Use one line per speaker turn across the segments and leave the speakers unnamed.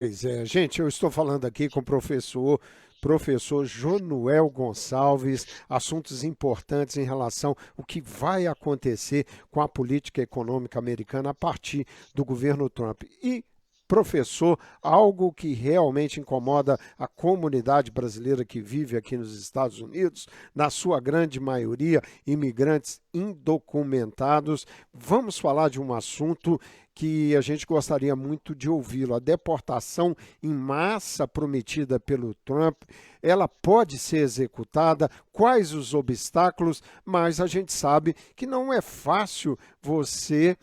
Pois é, gente, eu estou falando aqui com o professor Jonuel Gonçalves, assuntos importantes em relação ao que vai acontecer com a política econômica americana a partir do governo Trump. E, professor, algo que realmente incomoda a comunidade brasileira que vive aqui nos Estados Unidos, na sua grande maioria, imigrantes indocumentados. Vamos falar de um assunto que a gente gostaria muito de ouvi-lo. A deportação em massa prometida pelo Trump, ela pode ser executada? Quais os obstáculos? Mas a gente sabe que não é fácil você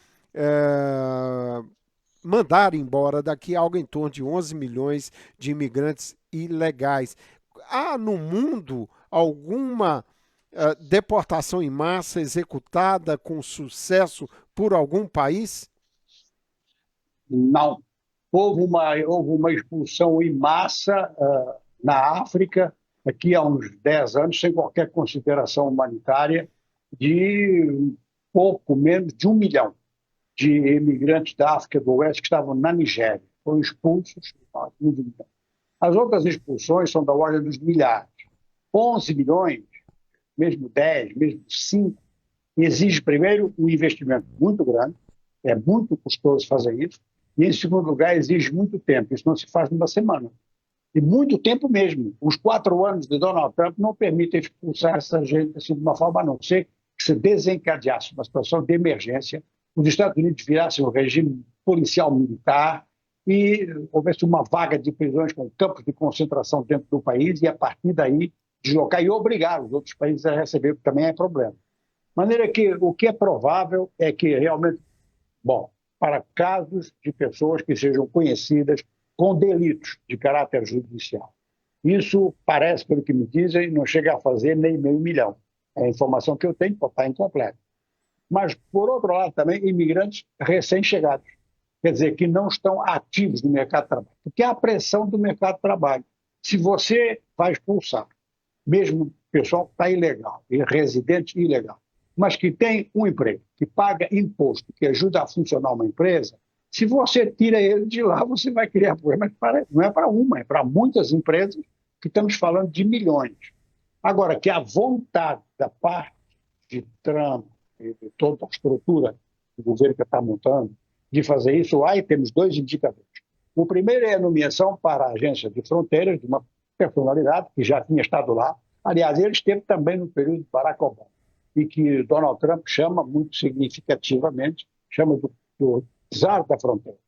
mandar embora daqui algo em torno de 11 milhões de imigrantes ilegais. Há no mundo alguma deportação em massa executada com sucesso por algum país?
Não. Houve uma expulsão em massa na África, aqui há uns 10 anos, sem qualquer consideração humanitária, de um pouco menos de 1 milhão de imigrantes da África do Oeste que estavam na Nigéria. Foram expulsos. As outras expulsões são da ordem dos milhares. 11 milhões, mesmo 10, mesmo 5, exige primeiro um investimento muito grande, é muito custoso fazer isso, e em segundo lugar exige muito tempo, isso não se faz numa semana. E muito tempo mesmo. Os 4 anos de Donald Trump não permitem expulsar essa gente assim, de uma forma a não ser que se desencadeasse uma situação de emergência, os Estados Unidos virassem um regime policial militar e houvesse uma vaga de prisões com campos de concentração dentro do país e, a partir daí, deslocar e obrigar os outros países a receber, que também é problema. De maneira que o que é provável é que realmente, bom, para casos de pessoas que sejam conhecidas com delitos de caráter judicial. Isso parece, pelo que me dizem, não chega a fazer nem meio milhão. É a informação que eu tenho, pode estar incompleta. Mas, por outro lado, também imigrantes recém-chegados, quer dizer, que não estão ativos no mercado de trabalho. Porque há a pressão do mercado de trabalho. Se você vai expulsar, mesmo o pessoal que está ilegal, e residente ilegal, mas que tem um emprego, que paga imposto, que ajuda a funcionar uma empresa, se você tira ele de lá, você vai criar problemas. Não é para uma, é para muitas empresas, que estamos falando de milhões. Agora, que a vontade da parte de Trump e de toda a estrutura do governo que está montando de fazer isso, aí temos dois indicadores. O primeiro é a nomeação para a agência de fronteiras de uma personalidade que já tinha estado lá. Aliás, ele esteve também no período de Barack Obama e que Donald Trump chama muito significativamente, chama do czar da fronteira.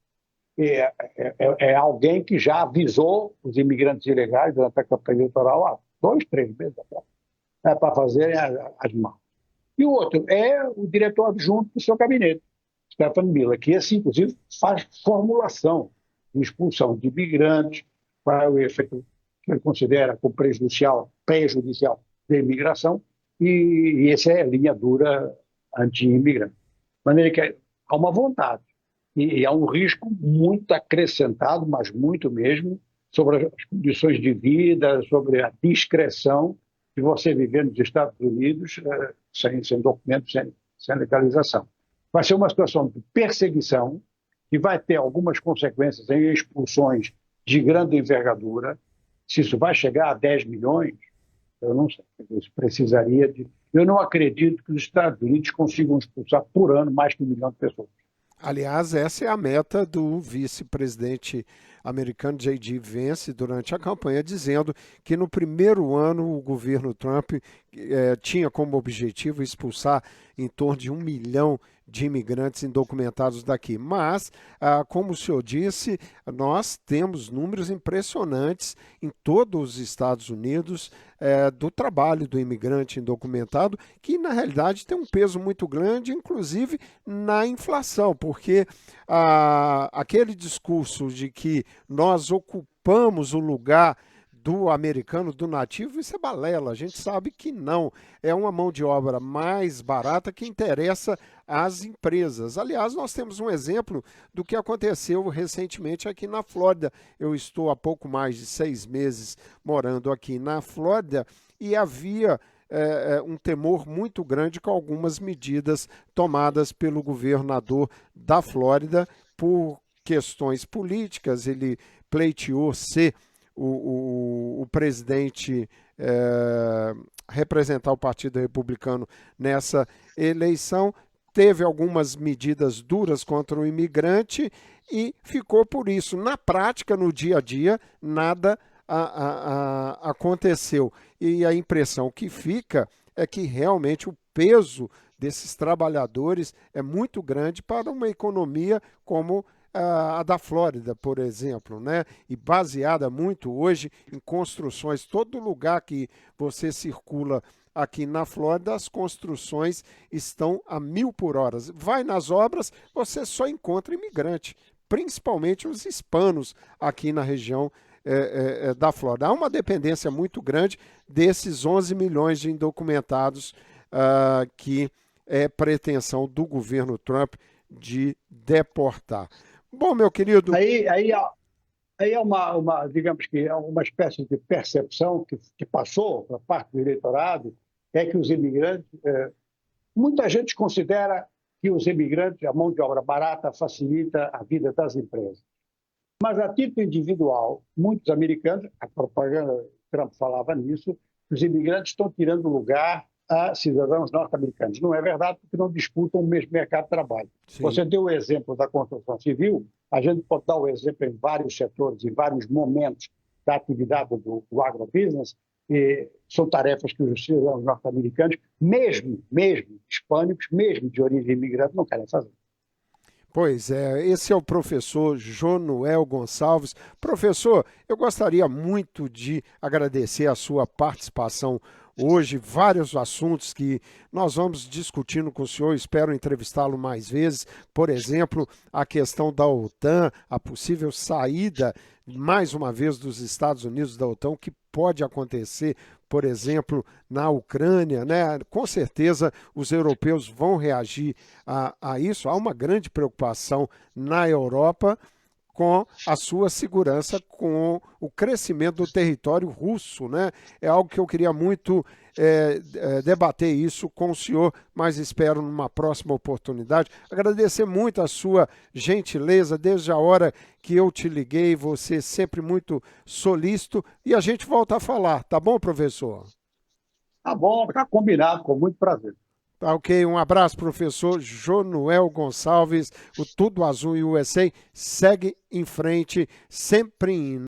É alguém que já avisou os imigrantes ilegais durante a campanha eleitoral há 2, 3 meses atrás, para fazerem as malas. E o outro é o diretor adjunto do seu gabinete, Stephen Miller, que esse, inclusive, faz formulação de expulsão de imigrantes para o efeito que ele considera como prejudicial da imigração, e essa é a linha dura anti-imigrante. De maneira que há uma vontade e há um risco muito acrescentado, mas muito mesmo, sobre as condições de vida, sobre a discreção de você viver nos Estados Unidos sem documentos, sem legalização. Vai ser uma situação de perseguição que vai ter algumas consequências em expulsões de grande envergadura. Se isso vai chegar a 10 milhões, eu não sei. Isso precisaria de. Eu não acredito que os Estados Unidos consigam expulsar por ano mais de 1 milhão de pessoas.
Aliás, essa é a meta do vice-presidente americano J.D. Vance durante a campanha, dizendo que no primeiro ano o governo Trump tinha como objetivo expulsar em torno de 1 milhão de imigrantes indocumentados daqui. Mas, como o senhor disse, nós temos números impressionantes em todos os Estados Unidos do trabalho do imigrante indocumentado, que na realidade tem um peso muito grande, inclusive na inflação, porque aquele discurso de que nós ocupamos o lugar do americano, do nativo, isso é balela. A gente sabe que não. É uma mão de obra mais barata que interessa às empresas. Aliás, nós temos um exemplo do que aconteceu recentemente aqui na Flórida. Eu estou há pouco mais de 6 meses morando aqui na Flórida e havia um temor muito grande com algumas medidas tomadas pelo governador da Flórida por questões políticas. Ele pleiteou ser o presidente, representar o Partido Republicano nessa eleição, teve algumas medidas duras contra o imigrante e ficou por isso. Na prática, no dia a dia, nada aconteceu. E a impressão que fica é que realmente o peso desses trabalhadores é muito grande para uma economia como a da Flórida, por exemplo, né? E baseada muito hoje em construções. Todo lugar que você circula aqui na Flórida, as construções estão a 1.000 por hora. Vai nas obras, você só encontra imigrante, principalmente os hispanos aqui na região da Flórida. Há uma dependência muito grande desses 11 milhões de indocumentados que é pretensão do governo Trump de deportar. Bom, meu querido...
Aí é digamos que é uma espécie de percepção que passou para parte do eleitorado, é que os imigrantes, muita gente considera que os imigrantes, a mão de obra barata, facilita a vida das empresas. Mas a título individual, muitos americanos, a propaganda Trump falava nisso, os imigrantes estão tirando lugar a cidadãos norte-americanos. Não é verdade, porque não disputam o mesmo mercado de trabalho. Sim. Você deu o exemplo da construção civil, a gente pode dar o exemplo em vários setores, em vários momentos da atividade do agrobusiness, e são tarefas que os cidadãos norte-americanos, mesmo hispânicos, mesmo de origem imigrante, não querem fazer.
Pois é, esse é o professor Jonuel Gonçalves. Professor, eu gostaria muito de agradecer a sua participação hoje, vários assuntos que nós vamos discutindo com o senhor, espero entrevistá-lo mais vezes, por exemplo, a questão da OTAN, a possível saída, mais uma vez, dos Estados Unidos da OTAN, que pode acontecer, por exemplo, na Ucrânia, né? Com certeza os europeus vão reagir a isso, há uma grande preocupação na Europa com a sua segurança, com o crescimento do território russo, né? É algo que eu queria muito debater isso com o senhor, mas espero numa próxima oportunidade. Agradecer muito a sua gentileza, desde a hora que eu te liguei, você sempre muito solícito, e a gente volta a falar, tá bom, professor?
Tá bom, tá combinado, com muito prazer.
Tá ok, um abraço, professor Jonuel Gonçalves, o Tudo Azul USA segue em frente, sempre indo.